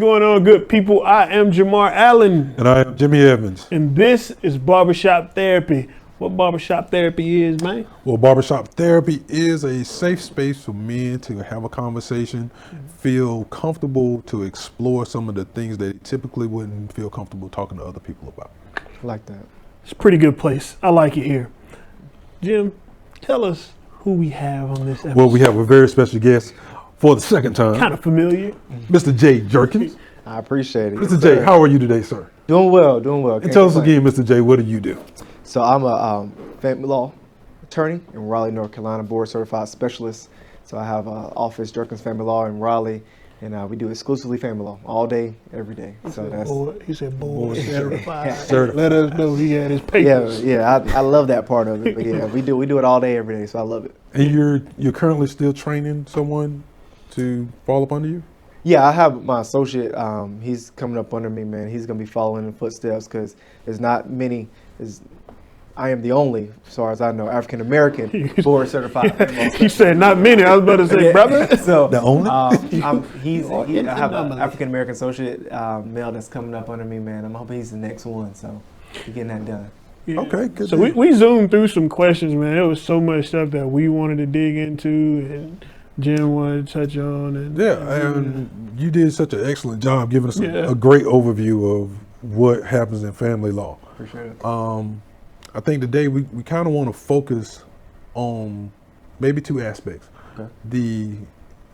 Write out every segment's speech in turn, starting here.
going on, good people? I am Jamar Allen. And I am Jimmy Evans. And this is Barbershop Therapy. What Barbershop Therapy is, man? Well, Barbershop Therapy is a safe space for men to have a conversation, feel comfortable to explore some of the things they typically wouldn't feel comfortable talking to other people about. I like that. It's a pretty good place. I like it here. Jim, tell us who we have on this episode. Well, we have a very special guest for the second time. Kind of familiar. Mr. J. Jerkins. I appreciate it. Mr. J, how are you today, sir? Doing well, doing well. And tell us again, Mr. J, what do you do? So I'm a family law attorney in Raleigh, North Carolina, board certified specialist. So I have an office, Jerkins Family Law in Raleigh, and we do exclusively family law all day, every day. He said board certified. Certified. Let us know he had his papers. Yeah, I love that part of it. But yeah, we do it all day, every day. So I love it. And you're currently still training someone to fall up under you? Yeah, I have my associate. He's coming up under me, man. He's gonna be following in footsteps because there's not many. I am the only, as far as I know, African American board certified. He said not many. I was about to say, brother. So the only? I have an African American associate male that's coming up under me, man. I'm hoping he's the next one. So we're getting that done. Yeah. Okay, good. So we zoomed through some questions, man. There was so much stuff that we wanted to dig into and Jim wanted to touch on. And you did such an excellent job giving us a great overview of what happens in family law. Appreciate it. I think today we kind of want to focus on maybe two aspects. Okay. The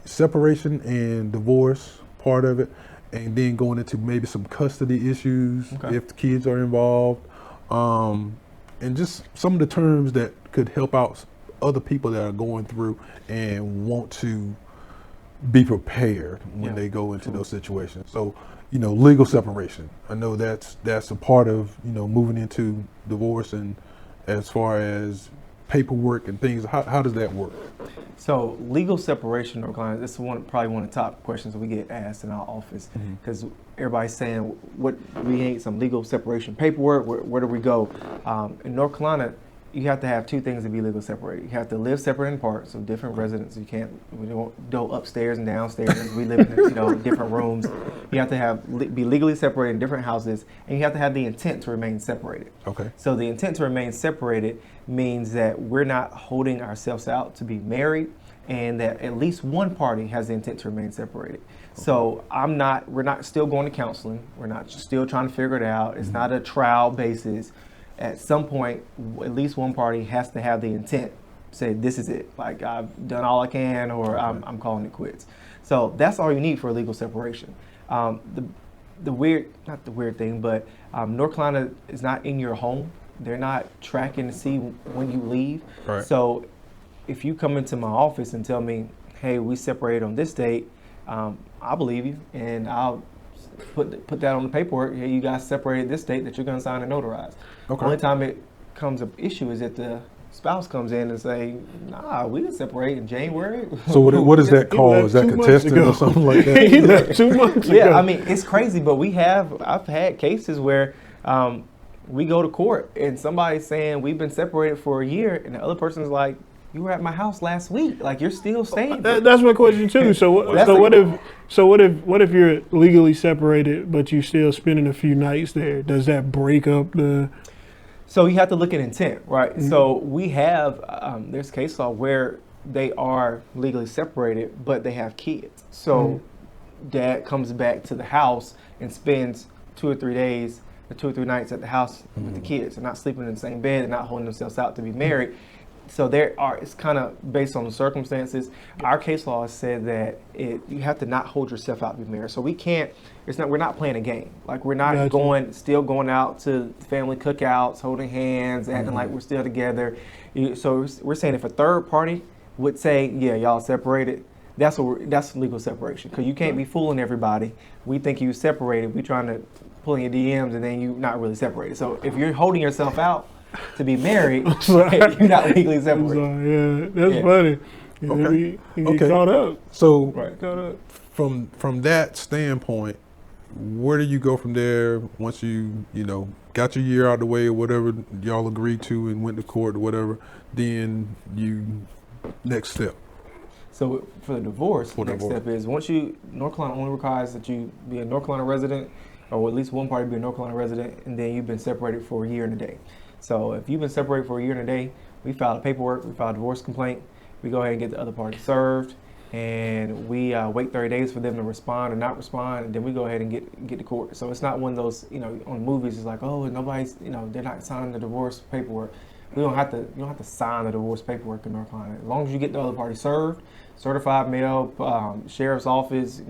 separation and divorce part of it, and then going into maybe some custody issues if the kids are involved, and just some of the terms that could help out other people that are going through and want to be prepared when they go into those situations. So, legal separation. I know that's a part of, moving into divorce, and as far as paperwork and things, how does that work? So legal separation, or clients, this is probably one of the top questions that we get asked in our office, because everybody's saying, what we need some legal separation paperwork, where do we go? In North Carolina, you have to have two things to be legally separated. You have to live separate and apart, so different residents. We don't go upstairs and downstairs. We live in different rooms. You have to be legally separated in different houses, and you have to have the intent to remain separated. Okay. So the intent to remain separated means that we're not holding ourselves out to be married, and that at least one party has the intent to remain separated. Okay. So we're not still going to counseling. We're not still trying to figure it out. It's not a trial basis. At some point, at least one party has to have the intent to say, this is it. Like, I've done all I can, or I'm calling it quits. So that's all you need for a legal separation. Not the weird thing, but North Carolina is not in your home. They're not tracking to see when you leave. Right. So if you come into my office and tell me, hey, we separated on this date, I'll believe you, and I'll put that on the paperwork. Hey, you guys separated this date that you're going to sign and notarize. Okay. Only time it comes up issue is that the spouse comes in and say, nah, we didn't separate in January. So what is that called? Is that contested or something like that? He left 2 months ago. Yeah, I mean, it's crazy, but I've had cases where we go to court and somebody's saying we've been separated for a year, and the other person's like, you were at my house last week. Like, you're still staying there. That's my question too. So what if you're legally separated but you're still spending a few nights there? Does that break up the? So you have to look at intent, right? Mm-hmm. So we have there's case law where they are legally separated but they have kids. So dad comes back to the house and spends 2 or 3 days or 2 or 3 nights at the house with the kids. They're not sleeping in the same bed. They're not holding themselves out to be married. So it's kind of based on the circumstances. Our case law has said that you have to not hold yourself out to be married. So we're not playing a game. Like, we're not still going out to family cookouts, holding hands, acting like we're still together. So we're saying if a third party would say, yeah, y'all separated, that's legal separation. Because you can't be fooling everybody. We think you separated. We trying to pull in your DMs and then you not really separated. So if you're holding yourself out to be married, you're not legally separated. That's funny. Okay. You get caught up. So Caught up. From that standpoint, where do you go from there once you got your year out of the way or whatever y'all agreed to and went to court or whatever? Then you next step. So for the divorce, the next step is North Carolina only requires that you be a North Carolina resident, or at least one party be a North Carolina resident, and then you've been separated for a year and a day. So if you've been separated for a year and a day, we file the paperwork, we file a divorce complaint, we go ahead and get the other party served, and we wait 30 days for them to respond or not respond, and then we go ahead and get to court. So it's not one of those, on movies, it's like, oh, nobody's, they're not signing the divorce paperwork. You don't have to sign the divorce paperwork in North Carolina. As long as you get the other party served, certified mail, sheriff's office,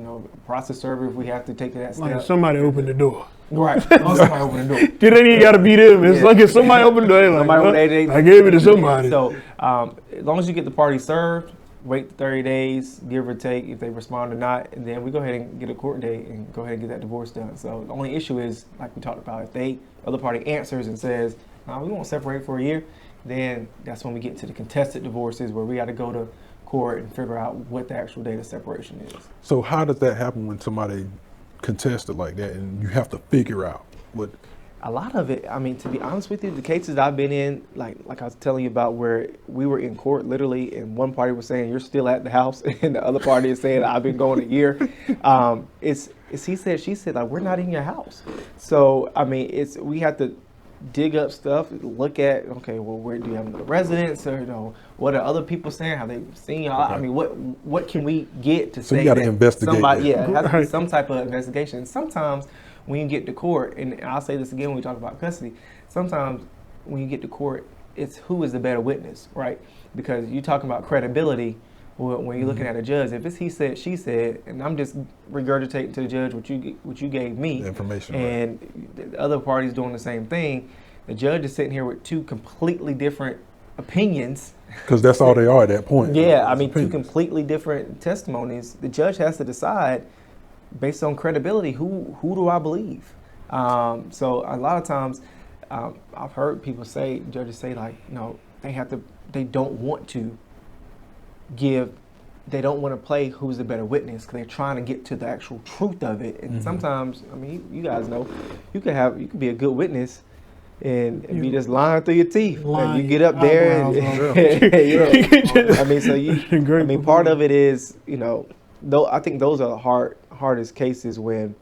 process server if we have to take to that step. Like somebody open the door. Right. Somebody open the door. It ain't even got to be them. It's like if somebody open the door, like, I gave it to somebody. So as long as you get the party served, wait 30 days, give or take, if they respond or not, and then we go ahead and get a court date and go ahead and get that divorce done. So the only issue is, like we talked about, if the other party answers and says, no, we won't separate for a year, then that's when we get to the contested divorces where we got to go to court and figure out what the actual date of separation is. So how does that happen when somebody contested like that and you have to figure out what? A lot of it, to be honest with you, the cases I've been in, like I was telling you about, where we were in court literally and one party was saying you're still at the house and the other party is saying I've been going a year. It's he said, she said, like, we're not in your house. So we have to dig up stuff, look at, okay, well, where do you have another residence, or what are other people saying? Have they seen y'all? Okay. What can we get to say? So you got to investigate. Somebody, it has to be some type of investigation. Sometimes when you get to court, and I'll say this again when we talk about custody, sometimes when you get to court, it's who is the better witness, right? Because you're talking about credibility. When you're looking at a judge, if it's he said, she said, and I'm just regurgitating to the judge what you gave me, information, and the other party's doing the same thing, the judge is sitting here with two completely different opinions. Because that's all they are at that point. Yeah, two completely different testimonies. The judge has to decide based on credibility who do I believe. So a lot of times, I've heard people say, judges say, like, they don't want to play who's the better witness because they're trying to get to the actual truth of it. And sometimes, you guys know, you could be a good witness and be just lying through your teeth. Like, you get up there and part of it is, though I think those are the hardest cases when,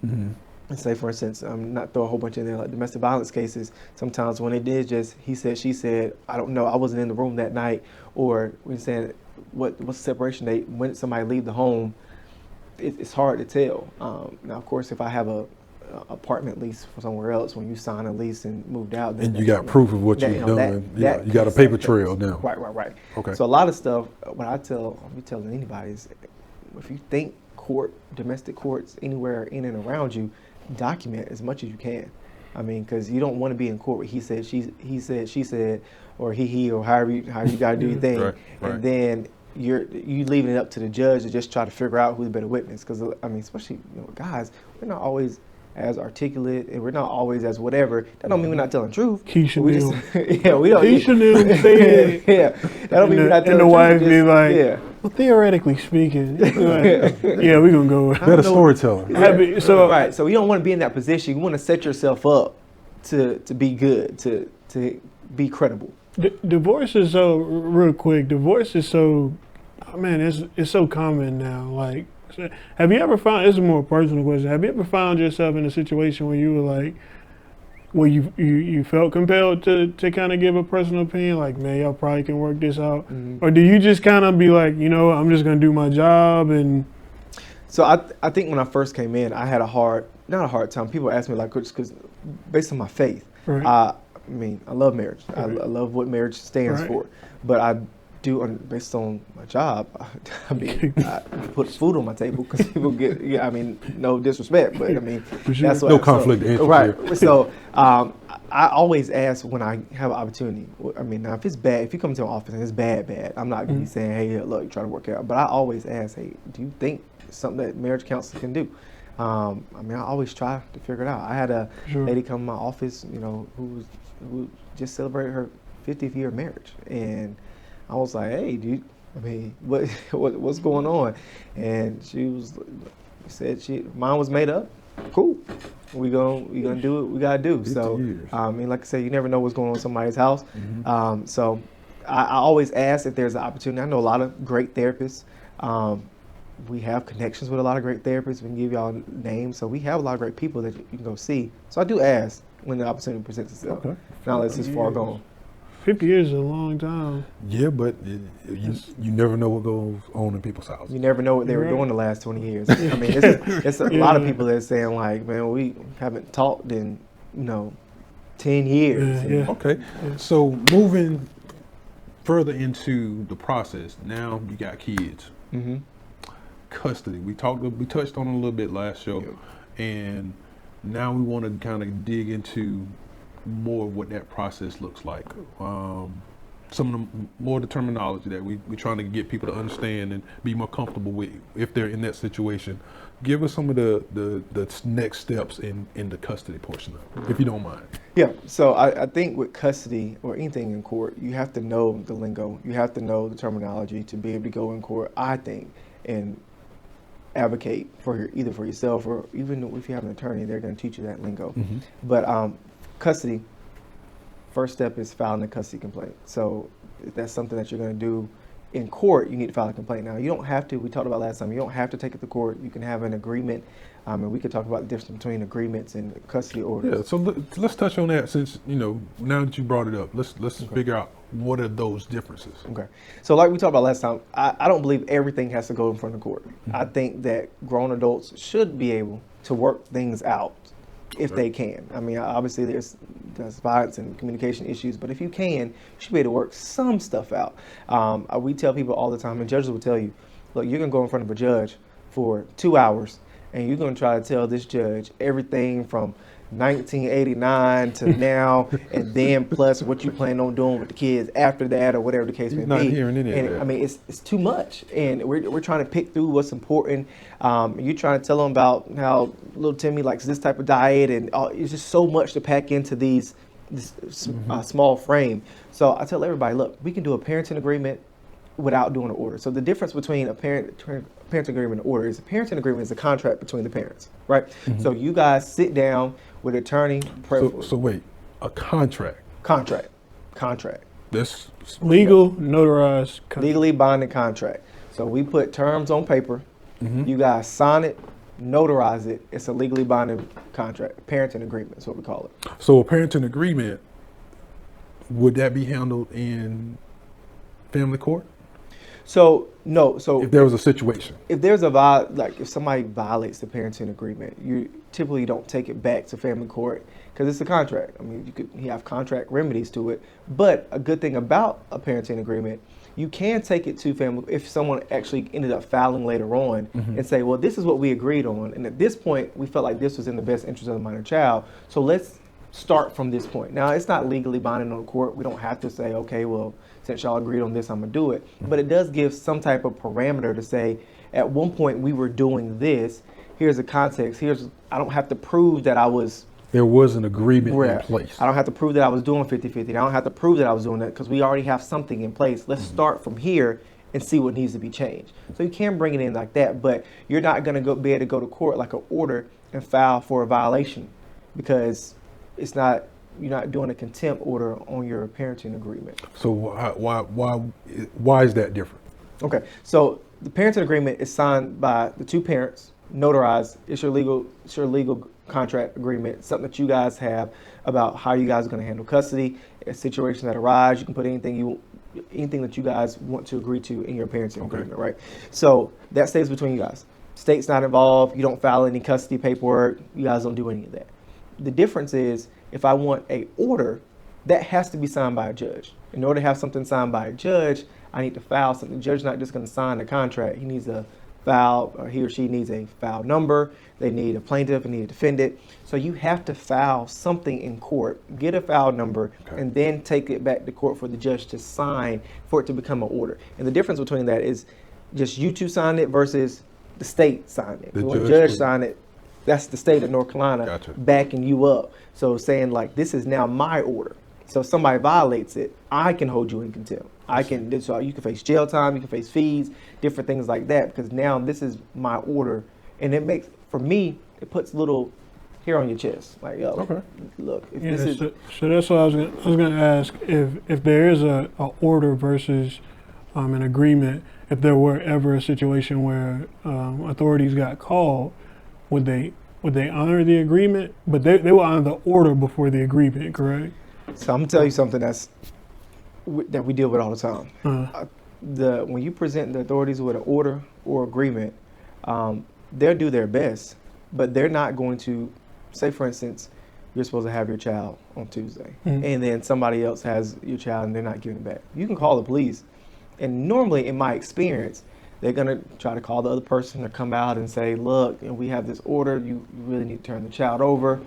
say for instance, not throw a whole bunch in there, like domestic violence cases. Sometimes when it is just he said, she said, I don't know, I wasn't in the room that night, or we said, what's the separation date? When did somebody leave the home? It's hard to tell. Now, of course, if I have a apartment lease for somewhere else, when you sign a lease and moved out, then and you got proof of what you've done. You got a paper trail now. Right. Okay. So a lot of stuff. What I'll be telling anybody is, if you think domestic courts anywhere in and around you, document as much as you can. Because you don't want to be in court where he said, he said, she said, or he, or however you got to do your thing, right. And then you leaving it up to the judge to just try to figure out who's the better witness. Because especially guys, we're not always as articulate and we're not always as whatever. That don't mean we're not telling the truth. Keisha knew. We don't. Keisha knew. Say it. Yeah, that don't mean we're not telling the truth. And the wife be like, well, theoretically speaking, like, yeah, we're gonna go with better storyteller. Yeah. So you don't want to be in that position. You want to set yourself up to be good, to be credible. Divorce is so real quick. Divorce is so, it's so common now. Like, have you ever found? This is a more personal question. Have you ever found yourself in a situation where you were like, where you felt compelled to kind of give a personal opinion, like, man, y'all probably can work this out, or do you just kind of be like, I'm just gonna do my job? And so I think when I first came in, I had not a hard time. People ask me, like, because based on my faith, right. I love marriage. Right. I love what marriage stands for, but I do, based on my job, I put food on my table because people get, no disrespect, but that's what. No conflict of interest. Right. So I always ask when I have an opportunity. Now if it's bad, if you come to an office and it's bad, I'm not gonna be saying, hey, look, you try to work it out. But I always ask, hey, do you think something that marriage counselor can do? I always try to figure it out. I had a lady come to my office, who just celebrated her 50th year of marriage, and I was like, hey, dude, what's going on? And she said mine was made up. Cool. We gonna do what we gotta do. So like I said, you never know what's going on in somebody's house. So I always ask if there's an opportunity. I know a lot of great therapists. We have connections with a lot of great therapists. We can give y'all names. So we have a lot of great people that you can go see. So I do ask when the opportunity presents itself. Okay. Now unless it's far gone. 50 years is a long time. Yeah, but you never know what goes on in people's houses. You never know what they were doing the last 20 years. I mean, it's a lot of people that are saying like, man, we haven't talked in, 10 years. Yeah. Okay, so moving further into the process, now you got kids. Mm-hmm. Custody. We touched on it a little bit last show, and now we want to kind of dig into more of what that process looks like. Some of the more the terminology that we're trying to get people to understand and be more comfortable with if they're in that situation. Give us some of the next steps in the custody portion of it, if you don't mind. Yeah, so I think with custody or anything in court, you have to know the lingo. You have to know the terminology to be able to go in court, I think, and advocate for either for yourself or even if you have an attorney, they're going to teach you that lingo. Mm-hmm. But custody, first step is filing a custody complaint. So if that's something that you're going to do in court, you need to file a complaint. Now, you don't have to, we talked about last time, you don't have to take it to court. You can have an agreement, and we could talk about the difference between agreements and custody orders. Yeah, so let's touch on that since, now that you brought it up, let's figure out what are those differences. Okay. So like we talked about last time, I don't believe everything has to go in front of court. Mm-hmm. I think that grown adults should be able to work things out if they can. I mean, obviously there's violence and communication issues, but if you can, you should be able to work some stuff out. We tell people all the time, and judges will tell you, look, you're going to go in front of a judge for 2 hours, and you're going to try to tell this judge everything from 1989 to now, and then plus what you plan on doing with the kids after that, or whatever the case may be. Not hearing any of that. I mean, it's too much, and we're trying to pick through what's important. You're trying to tell them about how little Timmy likes this type of diet, and it's just so much to pack into this small frame. So I tell everybody, look, we can do a parenting agreement without doing an order. So the difference between a parenting agreement and order is a parenting agreement is a contract between the parents, right? Mm-hmm. So you guys sit down with an attorney. So wait, a contract. Contract. That's Legal, notarized. Legally binding contract. So we put terms on paper. Mm-hmm. You guys sign it, notarize it. It's a legally binding contract. Parenting agreement is what we call it. So a parenting agreement, would that be handled in family court? So no. So If there was a situation. if there's if somebody violates the parenting agreement, you typically don't take it back to family court because it's a contract. I mean, you have contract remedies to it. But a good thing about a parenting agreement, you can take it to family if someone actually ended up filing later on and say, well, this is what we agreed on, and at this point we felt like this was in the best interest of the minor child. So let's start from this point. Now, it's not legally binding on the court. We don't have to say, okay, well, since y'all agreed on this, I'm gonna do it. But it does give some type of parameter to say, at one point we were doing this. Here's the context. I don't have to prove that There was an agreement in place. I don't have to prove that I was doing 50-50. I don't have to prove that I was doing that because we already have something in place. Let's start from here and see what needs to be changed. So you can bring it in like that, but you're not gonna be able to go to court like an order and file for a violation because you're not doing a contempt order on your parenting agreement. So why is that different? Okay, so the parenting agreement is signed by the two parents, notarized. It's your legal contract agreement, something that you guys have about how you guys are going to handle custody, situations that arise. You can put anything that you guys want to agree to in your parenting agreement, right? So that stays between you guys. State's not involved. You don't file any custody paperwork. You guys don't do any of that. The difference is if I want a order, that has to be signed by a judge. In order to have something signed by a judge, I need to file something. The judge's not just going to sign the contract. He needs a file, or he or she needs a file number. They need a plaintiff and need a defendant. So you have to file something in court, get a file number, and then take it back to court for the judge to sign for it to become an order. And the difference between that is just you two signed it versus the state signed it. When the judge signed it, that's the state of North Carolina backing you up. So saying like, this is now my order. So if somebody violates it, I can hold you in contempt. So you can face jail time, you can face fees, different things like that, because now this is my order. And it makes, for me, it puts a little hair on your chest. Like, yo, look, if this is... So that's what I was going to ask. If there is a order versus an agreement, if there were ever a situation where authorities got called, would they honor the agreement? But they will honor the order before the agreement, correct? So I'm gonna tell you something that we deal with all the time. When you present the authorities with an order or agreement, they'll do their best, but they're not going to say, for instance, you're supposed to have your child on Tuesday, and then somebody else has your child and they're not giving it back. You can call the police, and normally, in my experience, they're gonna try to call the other person or come out and say, look, we have this order. You really need to turn the child over.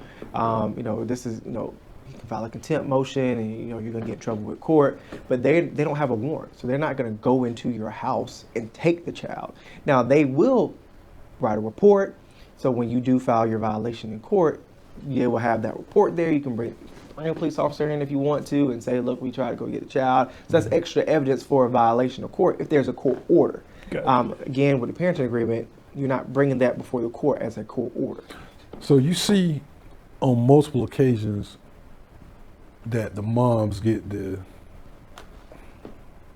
This is, you can file a contempt motion, and you're gonna get in trouble with court. But they don't have a warrant, so they're not gonna go into your house and take the child. Now they will write a report. So when you do file your violation in court, you will have that report there. You can bring a police officer in if you want to and say, look, we tried to go get the child. So that's extra evidence for a violation of court if there's a court order. Again, with the parenting agreement, you're not bringing that before the court as a court order. So you see on multiple occasions that the moms get the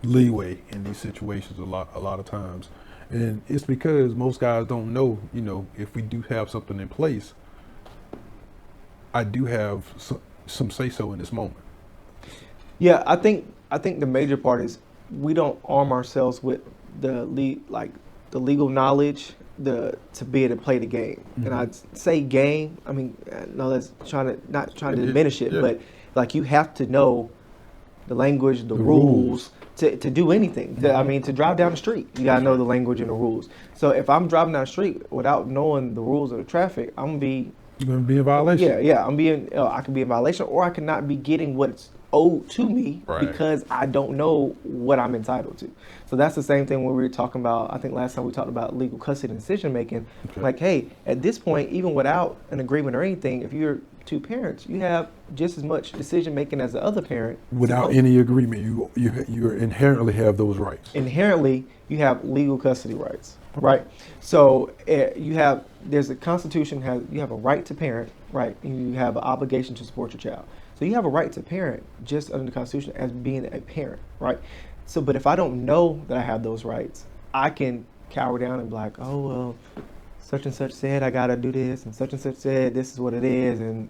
leeway in these situations a lot of times. And it's because most guys don't know, if we do have something in place, I do have some say-so in this moment. Yeah, I think the major part is we don't arm ourselves with the legal knowledge to be able to play the game. And I'd say game, I mean, no, that's not trying to diminish it, but like you have to know the language, the rules. To do anything. To drive down the street, you gotta know the language and the rules. So if I'm driving down the street without knowing the rules of the traffic, I'm gonna be. You're gonna be in violation. Yeah. I can be in violation, or I could not be getting what's owed to me because I don't know what I'm entitled to. So that's the same thing when we were talking about. I think last time we talked about legal custody and decision making. Okay. Like, hey, at this point, even without an agreement or anything, if you're two parents, you have just as much decision making as the other parent. Without any agreement, you inherently have those rights. Inherently, you have legal custody rights, right? So there's a Constitution, you have a right to parent, right? And you have an obligation to support your child. So you have a right to parent just under the Constitution as being a parent, right? So, but if I don't know that I have those rights, I can cower down and be like, oh, well, such and such said I gotta do this, and such said this is what it is, and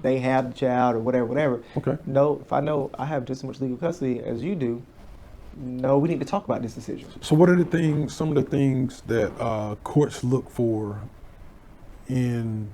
they have the child or whatever. Okay. No, if I know I have just as much legal custody as you do, no, we need to talk about this decision. So what are some of the things that courts look for in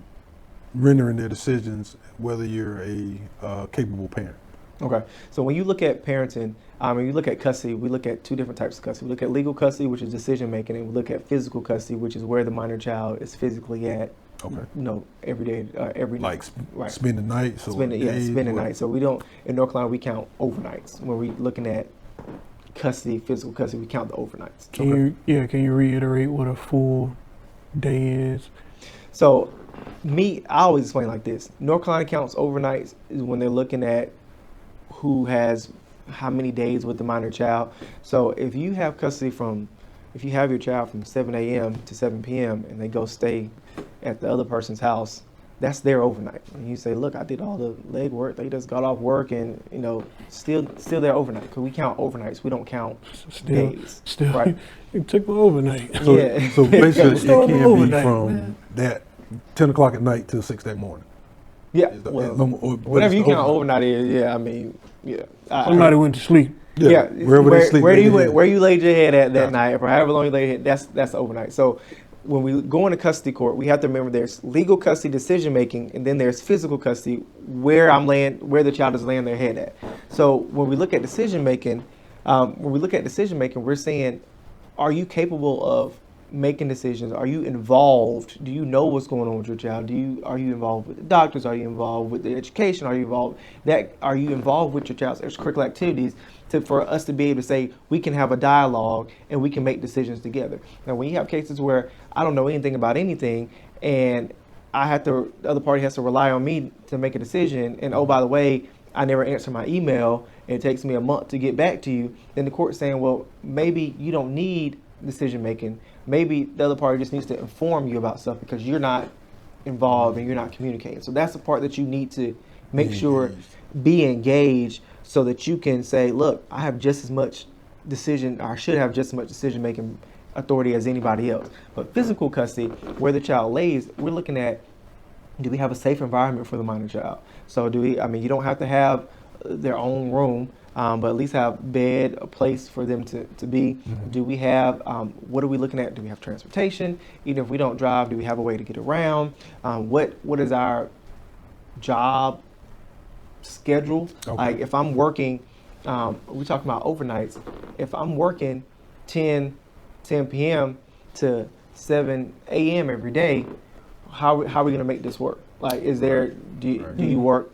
rendering their decisions, whether you're a capable parent? Okay, so when you look at parenting, when you look at custody, we look at two different types of custody. We look at legal custody, which is decision making, and we look at physical custody, which is where the minor child is physically at. Okay. Every day, every night. Right. Spend the night. So spend the night. So we don't in North Carolina we count overnights when we're looking at custody, physical custody. We count the overnights. Can you reiterate what a full day is? So, I always explain like this. North Carolina counts overnights is when they're looking at who has how many days with the minor child. So if you have custody if you have your child from 7 a.m. to 7 p.m. and they go stay at the other person's house, that's their overnight. And you say, look, I did all the leg work. They just got off work and, still there overnight. Because we count overnights. We don't count days. Still, right? It took my overnight. So basically, it can be from that 10 o'clock at night till 6 that morning. Yeah. Whatever you count overnight is, Somebody went to sleep. Yeah. Wherever they sleep. Where you laid your head at that night, or however long you laid your head, that's overnight. So when we go into custody court, we have to remember there's legal custody decision making, and then there's physical custody where where the child is laying their head at. So when we look at decision making, we're saying, are you capable of making decisions? Are you involved? Do you know what's going on with your child? Are you involved with the doctors? Are you involved with the education? Are you involved with your child's extracurricular activities for us to be able to say we can have a dialogue and we can make decisions together? Now, when you have cases where I don't know anything about anything and the other party has to rely on me to make a decision, and oh, by the way, I never answer my email and it takes me a month to get back to you, then the court's saying, well, maybe you don't need decision making. Maybe the other party just needs to inform you about stuff because you're not involved and you're not communicating. So that's the part that you need to make sure be engaged so that you can say, look, I have just as much decision, or should have just as much decision making authority as anybody else. But physical custody, where the child lays, we're looking at, do we have a safe environment for the minor child? So you don't have to have their own room, but at least have bed, a place for them to be. Mm-hmm. Do we have, what are we looking at? Do we have transportation? Even if we don't drive, do we have a way to get around? What is our job schedule? Okay. Like if I'm working, we talking about overnights. If I'm working 10 p.m. to 7 a.m. every day, how are we gonna make this work? Like, do you work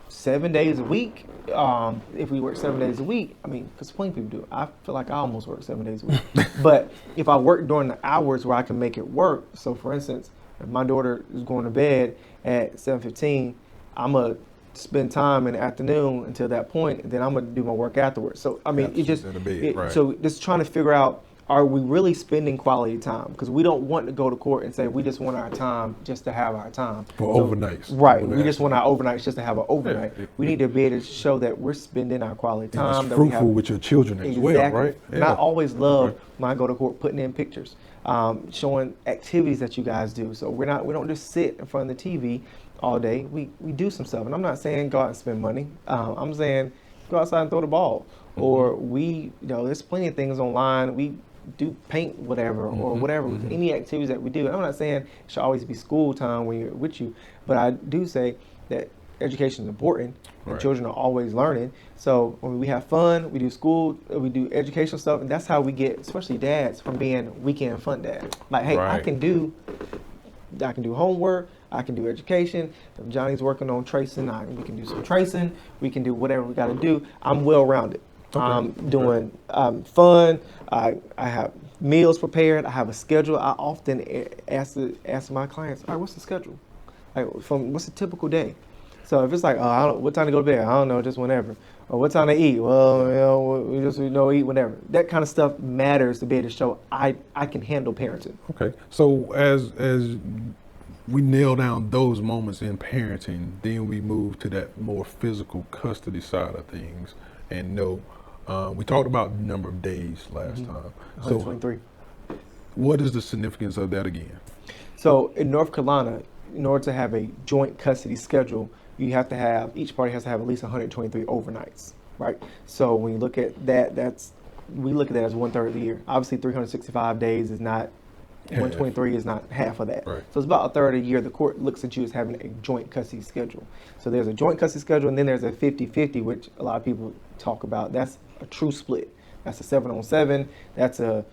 7 days a week? If we work 7 days a week, because plenty of people do. I feel like I almost work 7 days a week. But if I work during the hours where I can make it work, so for instance, if my daughter is going to bed at 7:15, I'm gonna spend time in the afternoon until that point, and then I'm gonna do my work afterwards. So so just trying to figure out, are we really spending quality time? Because we don't want to go to court and say we just want our time just to have our time. For overnights. Right. We just want our overnights just to have an overnight. Yeah. We need to be able to show that we're spending our quality time. And it's fruitful with your children as well, right? Yeah. And I always love when I go to court putting in pictures, showing activities that you guys do. So we don't just sit in front of the TV all day. We do some stuff. And I'm not saying go out and spend money. I'm saying go outside and throw the ball. Mm-hmm. Or there's plenty of things online. We do paint whatever or whatever, any activities that we do. And I'm not saying it should always be school time when you're with you, but I do say that education is important and children are always learning. So when we have fun, we do school, we do educational stuff, and that's how we get, especially dads, from being weekend fun dad. Like, hey, I can do homework, I can do education. If Johnny's working on tracing, we can do some tracing, we can do whatever we got to do. I'm well-rounded. I'm doing fun. I have meals prepared. I have a schedule. I often ask my clients, all right, what's the schedule? Like, what's a typical day? So if it's like, what time to go to bed? I don't know, just whenever. Or what time to eat? Well, we eat whenever. That kind of stuff matters to be able to show I can handle parenting. Okay. So as we nail down those moments in parenting, then we move to that more physical custody side of things, and we talked about the number of days last time. 123. So what is the significance of that again? So in North Carolina, in order to have a joint custody schedule, each party has to have at least 123 overnights, right? So when you look at that, we look at that as 1/3 of the year. Obviously 365 days is not, 123 is not half of that. Right. So it's about 1/3 of the year. The court looks at you as having a joint custody schedule. So there's a joint custody schedule, and then there's a 50-50, which a lot of people talk about. That's a true split. That's a 7-on-7. That's a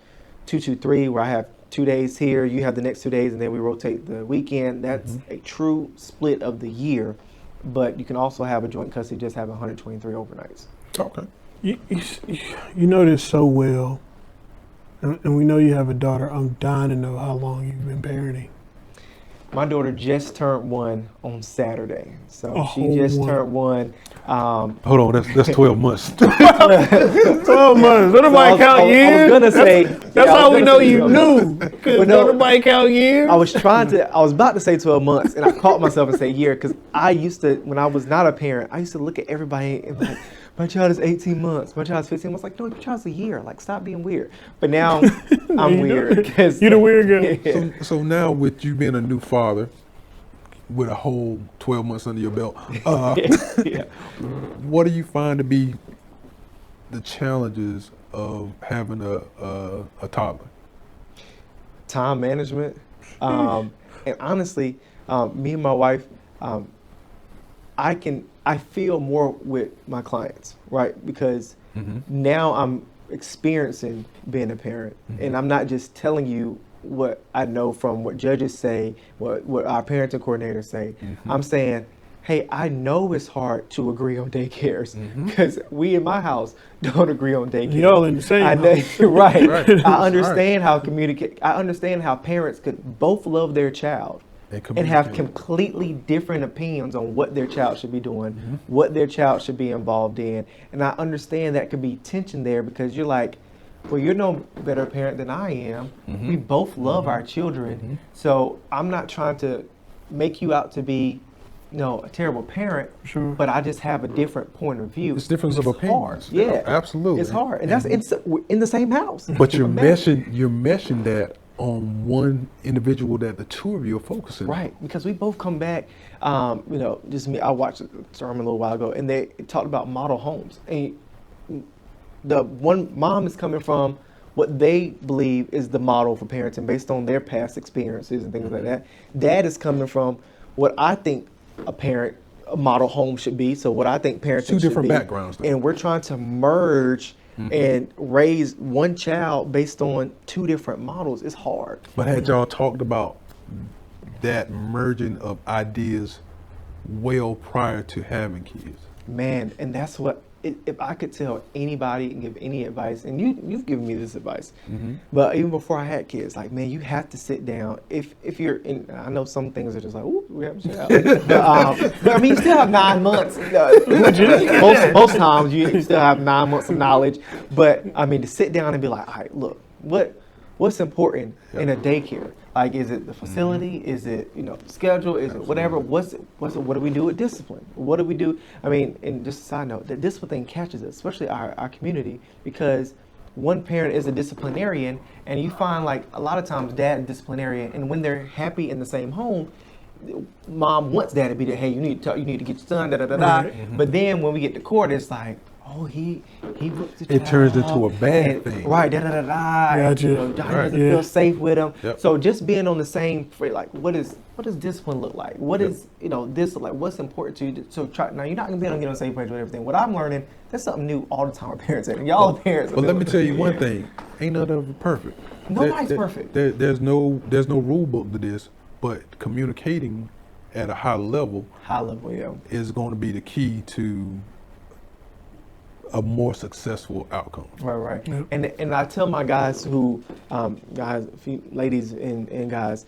2-2-3, where I have 2 days here, you have the next 2 days, and then we rotate the weekend. That's a true split of the year, but you can also have a joint custody, just have 123 overnights. Okay. You know this so well, and we know you have a daughter. I'm dying to know how long you've been parenting. My daughter just turned 1 on Saturday, so she just turned 1. Hold on, that's 12 months. 12 months. Don't nobody count years? I was gonna say that's how we know you knew. Don't nobody count years? I was about to say 12 months, and I caught myself and say year, because I used to, when I was not a parent, I used to look at everybody and be like, my child is 18 months, my child's 15 months. Like, no, your child's a year. Like, stop being weird. But now I'm weird. You're the weird girl. Yeah. So now with you being a new father, with a whole 12 months under your belt, what do you find to be the challenges of having a toddler? Time management. And honestly, me and my wife, I feel more with my clients, right? Because now I'm experiencing being a parent, and I'm not just telling you what I know from what judges say, what our parenting coordinators say. I'm saying, hey, I know it's hard to agree on daycares, because we in my house don't agree on daycare. Y'all in the same house. Right. I understand how I understand how parents could both love their child and have completely different opinions on what their child should be doing, what their child should be involved in. And I understand that could be tension there, because you're like, well, you're no better parent than I am. We both love our children. So I'm not trying to make you out to be a terrible parent, Sure. but I just have a different point of view. It's difference of hard. opinions. Yeah, absolutely. It's hard, and that's in the same house. But you're Imagine. meshing that on one individual that the two of you are focusing on. Right, because we both come back, just me. I watched a sermon a little while ago, and they talked about model homes. And the one mom is coming from what they believe is the model for parenting based on their past experiences and things like that. Dad is coming from what I think a model home should be. So what I think parenting Two different should be. backgrounds, though. And we're trying to merge and raise one child based on two different models. It's hard. But had y'all talked about that merging of ideas well prior to having kids? Man, and that's what, if I could tell anybody and give any advice, and you've given me this advice, but even before I had kids, like, man, you have to sit down. If you're in, I know some things are just like, ooh, we have a child. But I mean, you still have 9 months. Most times you still have 9 months of knowledge. But I mean, to sit down and be like, all right, look, what's important in a daycare? Like, is it the facility? Is it, schedule? Is it whatever? What do we do with discipline? What do we do? I mean, and just a side note, the discipline thing catches us, especially our community, because one parent is a disciplinarian, and you find like a lot of times dad is disciplinarian, and when they're happy in the same home, mom wants dad to be there. Hey, you need to get your son, da da da da. But then when we get to court, it's like, oh, he whipped the child. It turns into a bad thing. Right, da da da da. Gotcha. He doesn't feel safe with him. Yep. So just being on the same, like, what does discipline look like? What is this look like? What's important to you? So now you're not gonna be able to get on the same page with everything. What I'm learning, that's something new all the time with parents, and y'all are parents. But let me tell you one thing: ain't none of it perfect. Nobody's perfect. There's no rule book to this, but communicating at a high level Yeah. is going to be the key to a more successful outcome. Right. Yep. And I tell my guys ladies and guys,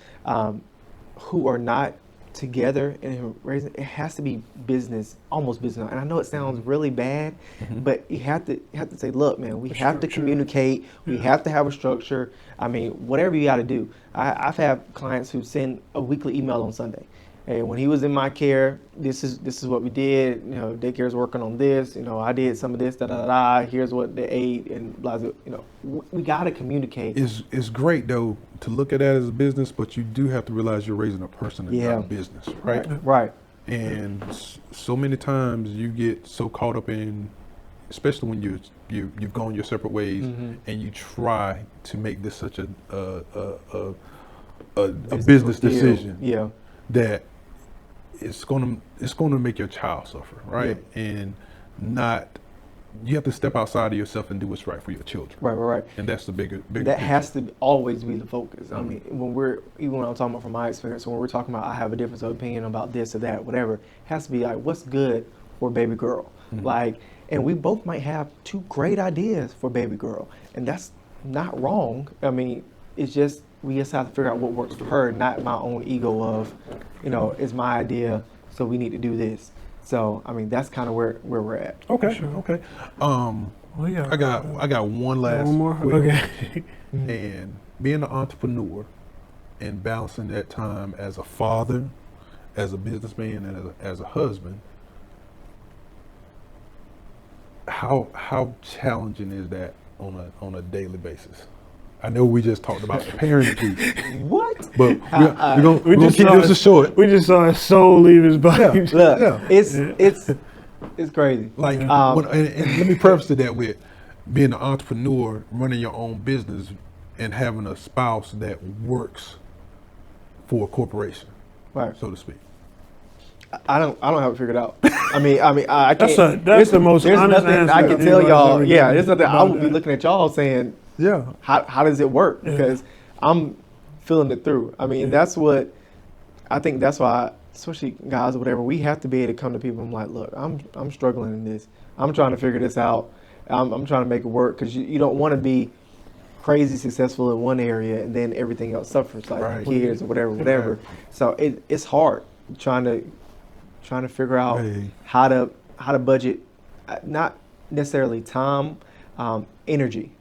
who are not together and raising, it has to be almost business. And I know it sounds really bad, but you have to say, look, man, we have to communicate. We have to have a structure. I mean, whatever you got to do. I've had clients who send a weekly email on Sunday. Hey, when he was in my care, this is what we did. Daycare's working on this. I did some of this. Da da da. Here's what they ate and blah. We gotta communicate. It's great though to look at that as a business, but you do have to realize you're raising a person and not a business, right? Right. And so many times you get so caught up in, especially when you've gone your separate ways, and you try to make this such a business decision. Yeah. That it's gonna make your child suffer, right? And you have to step outside of yourself and do what's right for your children. Right. And that's the bigger that picture. has to always be the focus. I mean, when I'm talking about from my experience, when we're talking about I have a difference of opinion about this or that, whatever, it has to be like, what's good for baby girl? Like, and we both might have two great ideas for baby girl, and that's not wrong. I mean, it's just, we just have to figure out what works for her, not my own ego of, it's my idea, so we need to do this. So, I mean, that's kind of where we're at. Okay. Okay. I got one last One more. quick Okay. And being an entrepreneur and balancing that time as a father, as a businessman, and as a husband, how challenging is that on a daily basis? I know we just talked about the parenting piece. What? But we're gonna keep this short. We just saw his soul leave his body. Look, it's crazy. Like, and let me preface to that with being an entrepreneur, running your own business, and having a spouse that works for a corporation, Right. so to speak. I don't have it figured out. I mean, I can't. That's the most There's honest nothing answer I can tell anybody's y'all. ever Yeah, given there's nothing. I about would be that. looking at y'all saying, Yeah. how does it work? Because I'm feeling it through. I mean, that's what I think. That's why, especially guys or whatever, we have to be able to come to people. I'm like, look, I'm struggling in this. I'm trying to figure this out. I'm trying to make it work, because you don't want to be crazy successful in one area and then everything else suffers, like Right. kids or whatever. So it's hard trying to figure out Hey. how to budget, not necessarily time, energy,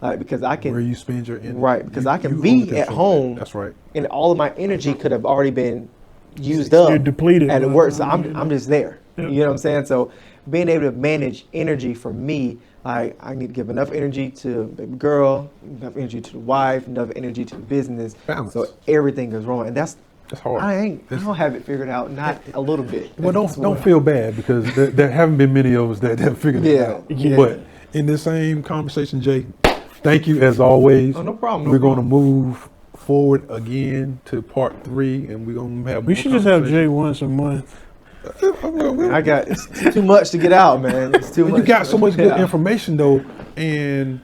like, because I can Where you spend your energy. right, because I can you be own at control of home. that. That's right. And all of my energy could have already been, used up. You're depleted. And it works. So I'm just there. Yep. You know what I'm saying? So being able to manage energy for me, like I need to give enough energy to baby girl, enough energy to the wife, enough energy to the business. Balance. So everything goes wrong. And that's hard. I don't have it figured out, not a little bit. Well, don't feel bad because there haven't been many of us that have figured it out. Yeah. But in the same conversation, Jay, thank you as always. Oh, no problem. We're going to move forward again to part 3, and we're going to have. We should just have Jay once a month. I got it's too much to get out, man. It's too much. You got so much to get good out. information though, and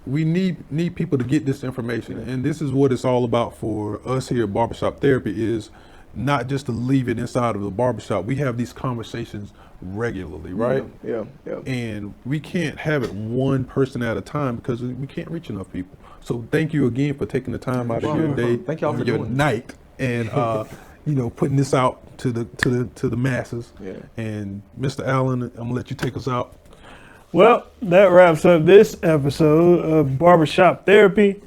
we need people to get this information. And this is what it's all about for us here at Barbershop Therapy, is not just to leave it inside of the barbershop. We have these conversations regularly, right? Yeah. And we can't have it one person at a time because we can't reach enough people. So thank you again for taking the time out of your day, Thank y'all on for your doing this. night, and putting this out to the masses. Yeah. And Mr. Allen, I'm gonna let you take us out. Well, that wraps up this episode of Barbershop Therapy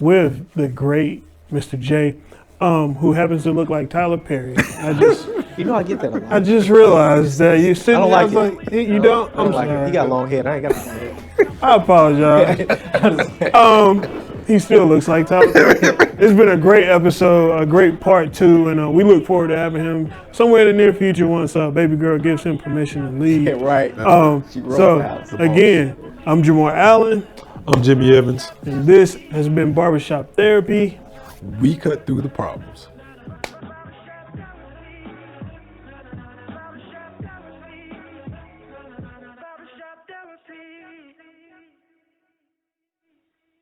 with the great Mr. J, who happens to look like Tyler Perry. I get that a lot. I just realized that you sitting I don't there, like you don't? I don't like sorry. it. He got long hair. I ain't got long hair. I apologize. He still looks like Tyler Perry. It's been a great episode, a great part 2, and we look forward to having him somewhere in the near future once baby girl gives him permission to leave. Yeah, right. So again, I'm Jamar Allen, I'm Jimmy Evans. and this has been Barbershop Therapy. We cut through the problems.